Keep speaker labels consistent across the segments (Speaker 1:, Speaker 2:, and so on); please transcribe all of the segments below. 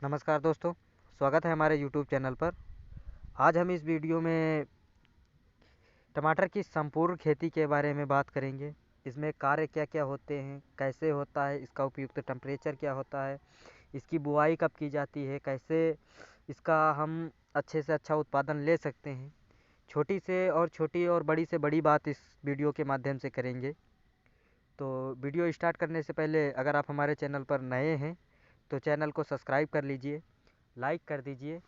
Speaker 1: नमस्कार दोस्तों, स्वागत है हमारे यूट्यूब चैनल पर। आज हम इस वीडियो में टमाटर की संपूर्ण खेती के बारे में बात करेंगे। इसमें कार्य क्या क्या होते हैं, कैसे होता है, इसका उपयुक्त टेम्परेचर क्या होता है, इसकी बुआई कब की जाती है, कैसे इसका हम अच्छे से अच्छा उत्पादन ले सकते हैं। छोटी और बड़ी से बड़ी बात इस वीडियो के माध्यम से करेंगे। तो वीडियो स्टार्ट करने से पहले अगर आप हमारे चैनल पर नए हैं तो चैनल को सब्सक्राइब कर लीजिए, लाइक कर दीजिए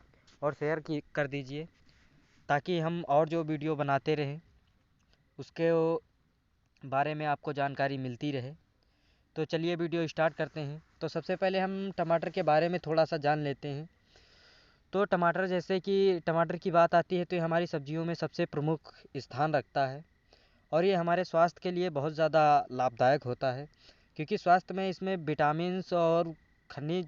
Speaker 1: और शेयर की कर दीजिए, ताकि हम और जो वीडियो बनाते रहें उसके बारे में आपको जानकारी मिलती रहे। तो चलिए वीडियो स्टार्ट करते हैं। तो सबसे पहले हम टमाटर के बारे में थोड़ा सा जान लेते हैं। तो टमाटर, जैसे कि टमाटर की बात आती है तो ये हमारी सब्जियों में सबसे प्रमुख स्थान रखता है और ये हमारे स्वास्थ्य के लिए बहुत ज़्यादा लाभदायक होता है, क्योंकि स्वास्थ्य में इसमें विटामिन्स और खनिज,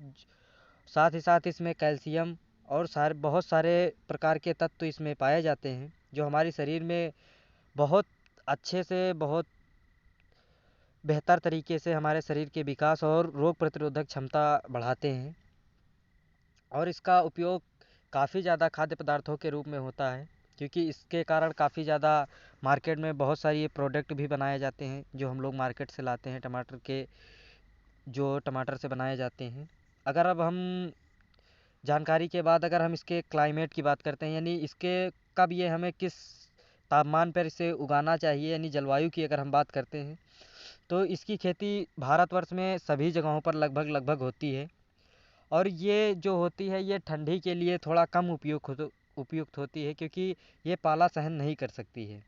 Speaker 1: साथ ही साथ इसमें कैल्शियम और बहुत सारे प्रकार के तत्व इसमें पाए जाते हैं, जो हमारे शरीर में बहुत अच्छे से, बहुत बेहतर तरीके से हमारे शरीर के विकास और रोग प्रतिरोधक क्षमता बढ़ाते हैं। और इसका उपयोग काफ़ी ज़्यादा खाद्य पदार्थों के रूप में होता है, क्योंकि इसके कारण काफ़ी ज़्यादा मार्केट में बहुत सारी ये प्रोडक्ट भी बनाए जाते हैं जो हम लोग मार्केट से लाते हैं, टमाटर के, जो टमाटर से बनाए जाते हैं। अगर अब हम जानकारी के बाद अगर हम इसके क्लाइमेट की बात करते हैं, यानी इसके कब ये हमें किस तापमान पर इसे उगाना चाहिए, यानी जलवायु की अगर हम बात करते हैं, तो इसकी खेती भारतवर्ष में सभी जगहों पर लगभग लगभग होती है। और ये जो होती है ये ठंडी के लिए थोड़ा कम उपयुक्त होती है, क्योंकि ये पाला सहन नहीं कर सकती है।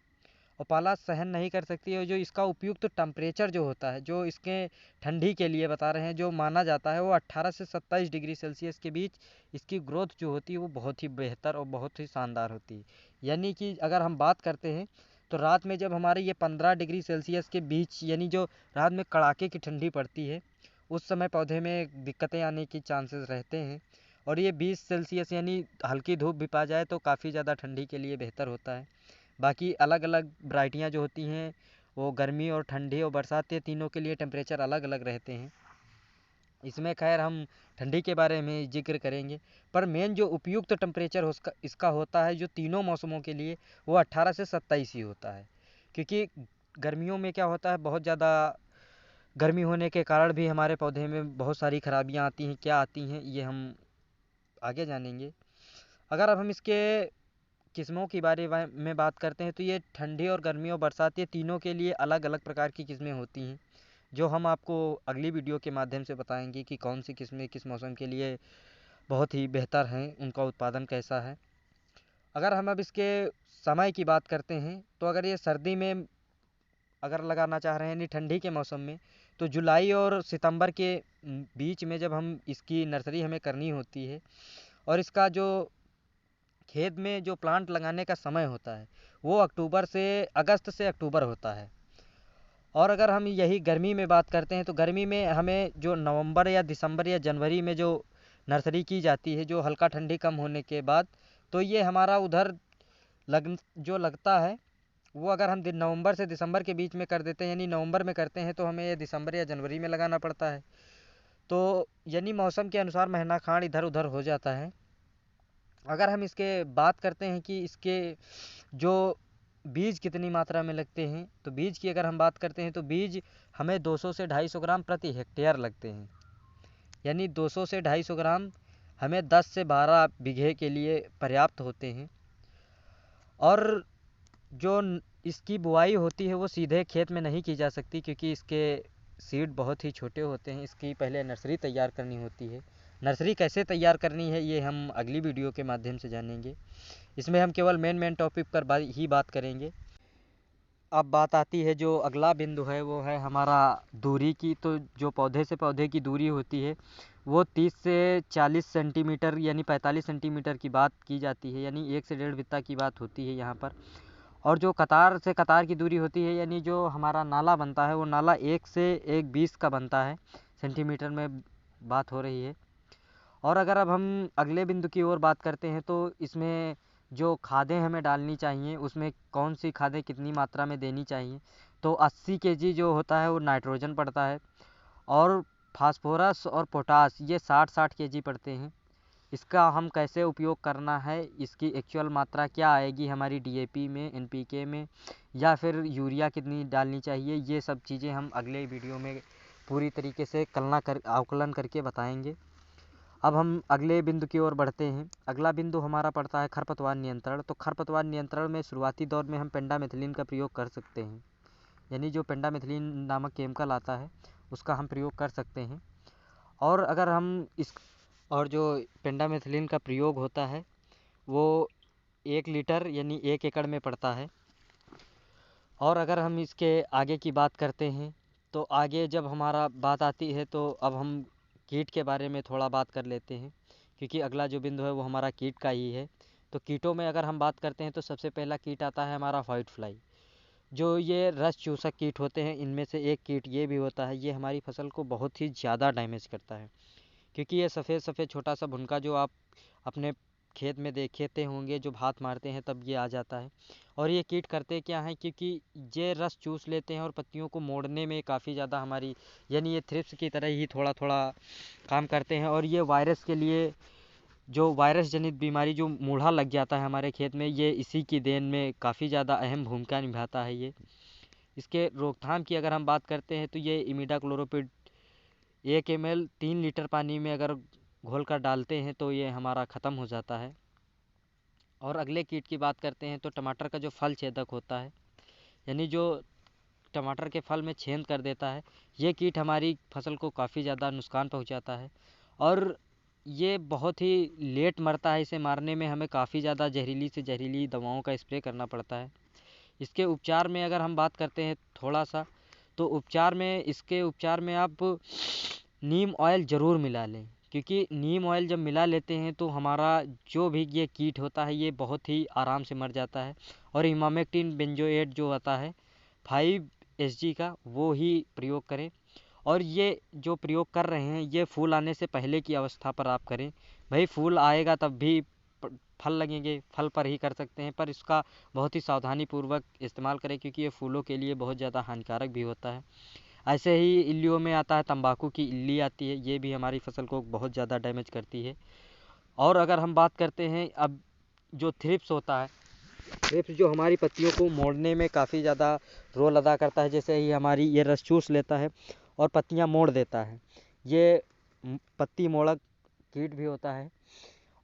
Speaker 1: और पाला सहन नहीं कर सकती है, जो इसका उपयुक्त टेम्परेचर जो होता है, जो इसके ठंडी के लिए बता रहे हैं, जो माना जाता है वो 18 से 27 डिग्री सेल्सियस के बीच इसकी ग्रोथ जो होती है वो बहुत ही बेहतर और बहुत ही शानदार होती है। यानी कि अगर हम बात करते हैं तो रात में जब हमारे ये 15 डिग्री सेल्सियस के बीच, यानी जो रात में कड़ाके की ठंडी पड़ती है, उस समय पौधे में दिक्कतें आने के चांसेस रहते हैं। और ये 20 सेल्सियस यानी हल्की धूप भी पा जाए तो काफ़ी ज़्यादा ठंडी के लिए बेहतर होता है। बाकी अलग अलग वैरायटियाँ जो होती हैं वो गर्मी और ठंडी और बरसात, ये तीनों के लिए टेम्परेचर अलग अलग रहते हैं। इसमें खैर हम ठंडी के बारे में जिक्र करेंगे, पर मेन जो उपयुक्त टेम्परेचर उसका इसका होता है जो तीनों मौसमों के लिए, वो 18 से 27 ही होता है। क्योंकि गर्मियों में क्या होता है, बहुत ज़्यादा गर्मी होने के कारण भी हमारे पौधे में बहुत सारी खराबियाँ आती हैं। क्या आती हैं ये हम आगे जानेंगे। अगर अब हम इसके किस्मों के बारे में बात करते हैं तो ये ठंडी और गर्मी और बरसात, ये तीनों के लिए अलग अलग प्रकार की किस्में होती हैं, जो हम आपको अगली वीडियो के माध्यम से बताएंगे कि कौन सी किस्में किस मौसम के लिए बहुत ही बेहतर हैं, उनका उत्पादन कैसा है। अगर हम अब इसके समय की बात करते हैं तो अगर ये सर्दी में अगर लगाना चाह रहे हैं, यानी ठंडी के मौसम में, तो जुलाई और सितंबर के बीच में जब हम इसकी नर्सरी हमें करनी होती है, और इसका जो खेत में जो प्लांट लगाने का समय होता है वो अगस्त से अक्टूबर होता है। और अगर हम यही गर्मी में बात करते हैं तो गर्मी में हमें जो नवंबर या दिसंबर या जनवरी में जो नर्सरी की जाती है, जो हल्का ठंडी कम होने के बाद, तो ये हमारा उधर जो लगता है वो अगर हम नवंबर से दिसंबर के बीच में कर देते हैं, यानी नवंबर में करते हैं तो हमें ये दिसंबर या जनवरी में लगाना पड़ता है। तो यानी मौसम के अनुसार महीना खांड इधर उधर हो जाता है। अगर हम इसके बात करते हैं कि इसके जो बीज कितनी मात्रा में लगते हैं, तो बीज की अगर हम बात करते हैं तो बीज हमें 200 से 250 ग्राम प्रति हेक्टेयर लगते हैं। यानी 200 से 250 ग्राम हमें 10 से 12 बीघे के लिए पर्याप्त होते हैं। और जो इसकी बुआई होती है वो सीधे खेत में नहीं की जा सकती, क्योंकि इसके सीड बहुत ही छोटे होते हैं। इसकी पहले नर्सरी तैयार करनी होती है। नर्सरी कैसे तैयार करनी है ये हम अगली वीडियो के माध्यम से जानेंगे। इसमें हम केवल मेन टॉपिक पर ही बात करेंगे। अब बात आती है, जो अगला बिंदु है वो है हमारा दूरी की। तो जो पौधे से पौधे की दूरी होती है वो 30 से 40 सेंटीमीटर यानी 45 सेंटीमीटर की बात की जाती है, यानी 1 से 1.5 बित्ता की बात होती है यहाँ पर। और जो कतार से कतार की दूरी होती है, यानी जो हमारा नाला बनता है वो नाला 1 से 1.20 का बनता है, सेंटीमीटर में बात हो रही है। और अगर अब हम अगले बिंदु की ओर बात करते हैं तो इसमें जो खादें हमें डालनी चाहिए, उसमें कौन सी खादें कितनी मात्रा में देनी चाहिए, तो 80 केजी जो होता है वो नाइट्रोजन पड़ता है, और फास्फोरस और पोटास ये 60-60 केजी पड़ते हैं। इसका हम कैसे उपयोग करना है, इसकी एक्चुअल मात्रा क्या आएगी हमारी डीएपी में, एनपीके में, या फिर यूरिया कितनी डालनी चाहिए, ये सब चीज़ें हम अगले वीडियो में पूरी तरीके से आकलन करके बताएंगे। अब हम अगले बिंदु की ओर बढ़ते हैं। अगला बिंदु हमारा पड़ता है खरपतवार नियंत्रण। तो खरपतवार नियंत्रण में शुरुआती दौर में हम पेंडामिथिलिन का प्रयोग कर सकते हैं, यानी जो पेंडामिथिलिन नामक केमिकल आता है उसका हम प्रयोग कर सकते हैं। और अगर हम इस और जो पेंडामिथिलिन का प्रयोग होता है वो 1 लीटर यानी 1 एकड़ में पड़ता है। और अगर हम इसके आगे की बात करते हैं तो आगे जब हमारा बात आती है तो अब हम कीट के बारे में थोड़ा बात कर लेते हैं, क्योंकि अगला जो बिंदु है वो हमारा कीट का ही है। तो कीटों में अगर हम बात करते हैं तो सबसे पहला कीट आता है हमारा व्हाइट फ्लाई। जो ये रस चूसक कीट होते हैं, इनमें से एक कीट ये भी होता है, ये हमारी फसल को बहुत ही ज़्यादा डैमेज करता है, क्योंकि ये सफ़ेद सफ़ेद छोटा सा भुनका जो आप अपने खेत में देखे होंगे, जब हाथ मारते हैं तब ये आ जाता है। और ये कीट करते क्या हैं, क्योंकि ये रस चूस लेते हैं और पत्तियों को मोड़ने में काफ़ी ज़्यादा हमारी, यानी ये थ्रिप्स की तरह ही थोड़ा थोड़ा काम करते हैं। और ये वायरस के लिए, जो वायरस जनित बीमारी जो मूढ़ा लग जाता है हमारे खेत में, ये इसी की देन में काफ़ी ज़्यादा अहम भूमिका निभाता है ये। इसके रोकथाम की अगर हम बात करते हैं तो ये इमिडाक्लोरोपिड 1 ml 3 लीटर पानी में अगर घोल कर डालते हैं तो ये हमारा ख़त्म हो जाता है। और अगले कीट की बात करते हैं तो टमाटर का जो फल छेदक होता है, यानी जो टमाटर के फल में छेद कर देता है, ये कीट हमारी फसल को काफ़ी ज़्यादा नुकसान पहुंचाता है। और ये बहुत ही लेट मरता है, इसे मारने में हमें काफ़ी ज़्यादा जहरीली से जहरीली दवाओं का स्प्रे करना पड़ता है। इसके उपचार में अगर हम बात करते हैं थोड़ा सा, तो इसके उपचार में आप नीम ऑयल ज़रूर मिला लें, क्योंकि नीम ऑयल जब मिला लेते हैं तो हमारा जो भी ये कीट होता है ये बहुत ही आराम से मर जाता है। और इमामेक्टिन बेंजोएट जो आता है 5 SG का, वो ही प्रयोग करें। और ये जो प्रयोग कर रहे हैं ये फूल आने से पहले की अवस्था पर आप करें। भाई फूल आएगा तब भी फल लगेंगे, फल पर ही कर सकते हैं, पर इसका बहुत ही सावधानी पूर्वक इस्तेमाल करें, क्योंकि ये फूलों के लिए बहुत ज़्यादा हानिकारक भी होता है। ऐसे ही इल्लियों में आता है, तंबाकू की इल्ली आती है, ये भी हमारी फसल को बहुत ज़्यादा डैमेज करती है। और अगर हम बात करते हैं अब जो थ्रिप्स होता है, थ्रिप्स जो हमारी पत्तियों को मोड़ने में काफ़ी ज़्यादा रोल अदा करता है। जैसे ही हमारी ये रस चूस लेता है और पत्तियां मोड़ देता है, ये पत्ती मोड़क कीट भी होता है।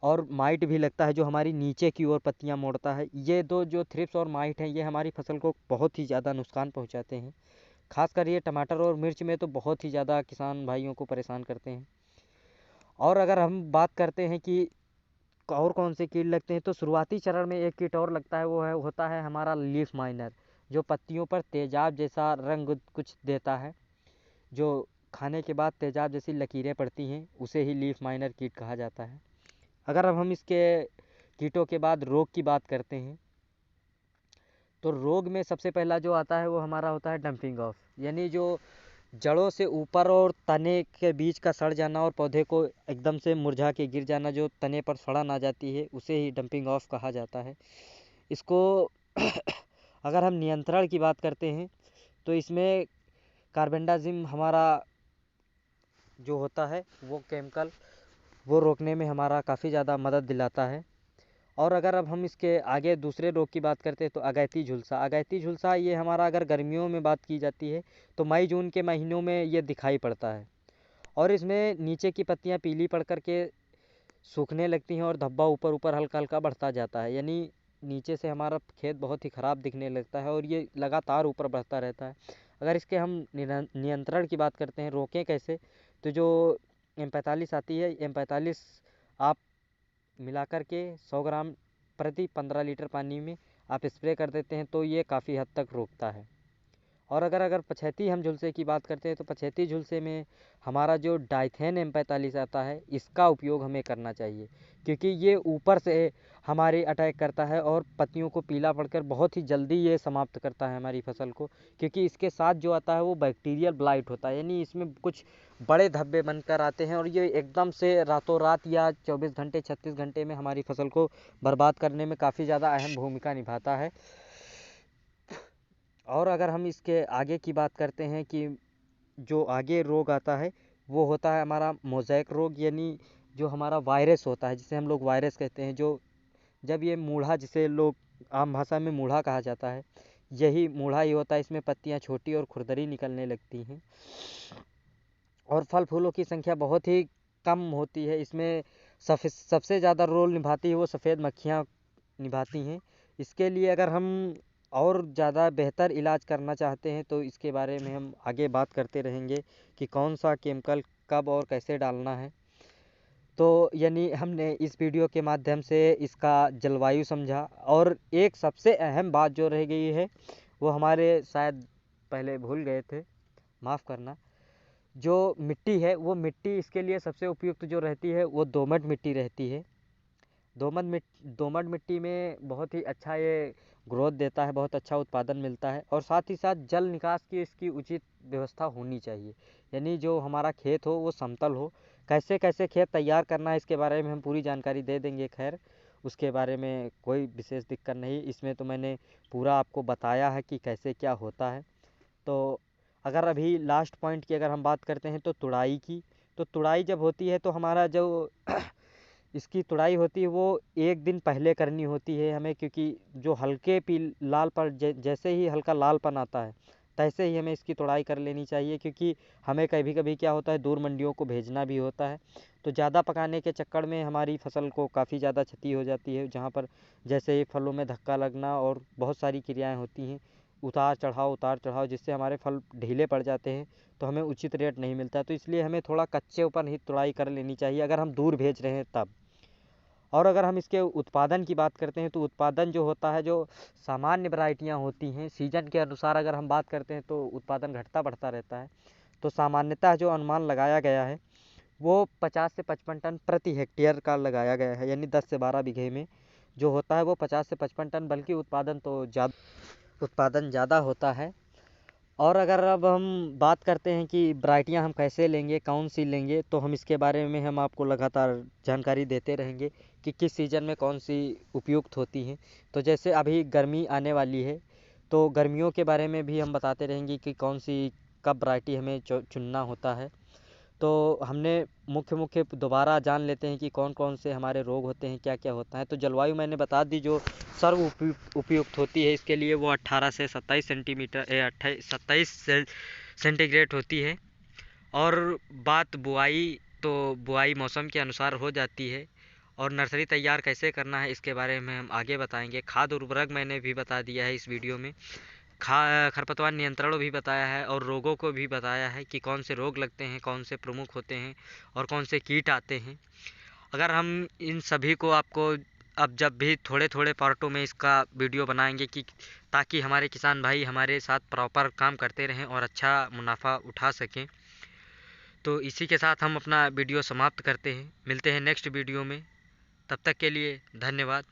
Speaker 1: और माइट भी लगता है जो हमारी नीचे की ओर पत्तियां मोड़ता है। ये दो जो थ्रिप्स और माइट हैं, ये हमारी फसल को बहुत ही ज़्यादा नुकसान पहुंचाते हैं। खासकर ये टमाटर और मिर्च में तो बहुत ही ज़्यादा किसान भाइयों को परेशान करते हैं। और अगर हम बात करते हैं कि और कौन से कीट लगते हैं, तो शुरुआती चरण में एक कीट और लगता है, वो होता है हमारा लीफ माइनर, जो पत्तियों पर तेजाब जैसा रंग कुछ देता है, जो खाने के बाद तेजाब जैसी लकीरें पड़ती हैं, उसे ही लीफ माइनर कीट कहा जाता है। अगर अब हम इसके कीटों के बाद रोग की बात करते हैं, तो रोग में सबसे पहला जो आता है वो हमारा होता है डंपिंग ऑफ, यानी जो जड़ों से ऊपर और तने के बीच का सड़ जाना और पौधे को एकदम से मुरझा के गिर जाना, जो तने पर सड़न आ जाती है, उसे ही डंपिंग ऑफ कहा जाता है। इसको अगर हम नियंत्रण की बात करते हैं तो इसमें कार्बेंडाजिम हमारा जो होता है वो केमिकल, वो रोकने में हमारा काफ़ी ज़्यादा मदद दिलाता है। और अगर अब हम इसके आगे दूसरे रोग की बात करते हैं तो अगैती झुलसा, अगैती झुलसा ये हमारा अगर गर्मियों में बात की जाती है तो मई जून के महीनों में ये दिखाई पड़ता है। और इसमें नीचे की पत्तियां पीली पड़ कर के सूखने लगती हैं और धब्बा ऊपर ऊपर हल्का हल्का बढ़ता जाता है, यानी नीचे से हमारा खेत बहुत ही ख़राब दिखने लगता है और ये लगातार ऊपर बढ़ता रहता है। अगर इसके हम नियंत्रण की बात करते हैं, रोकें कैसे, तो जो M45 आती है, M45 आप मिलाकर के 100 ग्राम प्रति 15 लीटर पानी में आप स्प्रे कर देते हैं तो ये काफ़ी हद तक रोकता है। और अगर पछेती हम झुलसे की बात करते हैं तो पछेती झुलसे में हमारा जो डाइथेन M45 आता है, इसका उपयोग हमें करना चाहिए, क्योंकि ये ऊपर से हमारे अटैक करता है और पत्तियों को पीला पड़कर बहुत ही जल्दी ये समाप्त करता है हमारी फसल को। क्योंकि इसके साथ जो आता है वो बैक्टीरियल ब्लाइट होता है, यानी इसमें कुछ बड़े धब्बे बनकर आते हैं और ये एकदम से रातों रात या 24 घंटे 36 घंटे में हमारी फसल को बर्बाद करने में काफ़ी ज़्यादा अहम भूमिका निभाता है। और अगर हम इसके आगे की बात करते हैं कि जो आगे रोग आता है वो होता है हमारा मोज़ेक रोग, यानी जो हमारा वायरस होता है, जिसे हम लोग वायरस कहते हैं, जो जब ये मूढ़ा, जिसे लोग आम भाषा में मूढ़ा कहा जाता है, यही मूढ़ा ही होता है। इसमें पत्तियां छोटी और खुरदरी निकलने लगती हैं और फल फूलों की संख्या बहुत ही कम होती है। इसमें सबसे ज़्यादा रोल निभाती है वो सफ़ेद मक्खियाँ निभाती हैं। इसके लिए अगर हम और ज़्यादा बेहतर इलाज करना चाहते हैं तो इसके बारे में हम आगे बात करते रहेंगे कि कौन सा केमिकल कब और कैसे डालना है। तो यानी हमने इस वीडियो के माध्यम से इसका जलवायु समझा, और एक सबसे अहम बात जो रह गई है वो हमारे शायद पहले भूल गए थे, माफ़ करना। जो मिट्टी है, वो मिट्टी इसके लिए सबसे उपयुक्त जो रहती है वो दोमट मिट्टी रहती है। दोमट मिट्टी में बहुत ही अच्छा ये ग्रोथ देता है, बहुत अच्छा उत्पादन मिलता है, और साथ ही साथ जल निकास की इसकी उचित व्यवस्था होनी चाहिए। यानी जो हमारा खेत हो वो समतल हो। कैसे कैसे खेत तैयार करना है इसके बारे में हम पूरी जानकारी दे देंगे। खैर, उसके बारे में कोई विशेष दिक्कत नहीं, इसमें तो मैंने पूरा आपको बताया है कि कैसे क्या होता है। तो अगर अभी लास्ट पॉइंट की अगर हम बात करते हैं तो तुड़ाई की, तो तुड़ाई जब होती है तो हमारा जो इसकी तुड़ाई होती है वो एक दिन पहले करनी होती है हमें, क्योंकि जो हल्के लाल पर जैसे ही हल्का लालपन आता है तैसे ही हमें इसकी तुड़ाई कर लेनी चाहिए, क्योंकि हमें कभी कभी क्या होता है दूर मंडियों को भेजना भी होता है। तो ज़्यादा पकाने के चक्कर में हमारी फसल को काफ़ी ज़्यादा क्षति हो जाती है, जहाँ पर जैसे ही फलों में धक्का लगना और बहुत सारी क्रियाएँ होती हैं, उतार चढ़ाव, जिससे हमारे फल ढीले पड़ जाते हैं, तो हमें उचित रेट नहीं मिलता। तो इसलिए हमें थोड़ा कच्चे ऊपर ही तुड़ाई कर लेनी चाहिए अगर हम दूर भेज रहे हैं तब। और अगर हम इसके उत्पादन की बात करते हैं तो उत्पादन जो होता है, जो सामान्य वैरायटियाँ होती हैं, सीजन के अनुसार अगर हम बात करते हैं तो उत्पादन घटता बढ़ता रहता है। तो सामान्यतः जो अनुमान लगाया गया है वो 50 से 55 टन प्रति हेक्टेयर का लगाया गया है, यानी 10 से 12 बीघे में जो होता है वो 50 से 55 टन, बल्कि उत्पादन ज़्यादा होता है। और अगर अब हम बात करते हैं कि वैरायटियाँ हम कैसे लेंगे, कौन सी लेंगे, तो हम इसके बारे में हम आपको लगातार जानकारी देते रहेंगे कि किस सीज़न में कौन सी उपयुक्त होती हैं। तो जैसे अभी गर्मी आने वाली है, तो गर्मियों के बारे में भी हम बताते रहेंगे कि कौन सी कब वैरायटी हमें चुनना होता है। तो हमने मुख्य दोबारा जान लेते हैं कि कौन कौन से हमारे रोग होते हैं, क्या क्या होता है। तो जलवायु मैंने बता दी जो सर्व उपयुक्त होती है इसके लिए, वो 18 से 27 सेंटीमीटर 27 सेंटीग्रेड होती है। और बात बुआई, तो बुआई मौसम के अनुसार हो जाती है। और नर्सरी तैयार कैसे करना है इसके बारे में हम आगे बताएंगे। खाद उर्वरक मैंने भी बता दिया है इस वीडियो में। खरपतवार नियंत्रण भी बताया है, और रोगों को भी बताया है कि कौन से रोग लगते हैं, कौन से प्रमुख होते हैं और कौन से कीट आते हैं। अगर हम इन सभी को आपको अब जब भी थोड़े थोड़े पार्टों में इसका वीडियो बनाएंगे कि ताकि हमारे किसान भाई हमारे साथ प्रॉपर काम करते रहें और अच्छा मुनाफा उठा सकें। तो इसी के साथ हम अपना वीडियो समाप्त करते हैं, मिलते हैं नेक्स्ट वीडियो में। तब तक के लिए धन्यवाद।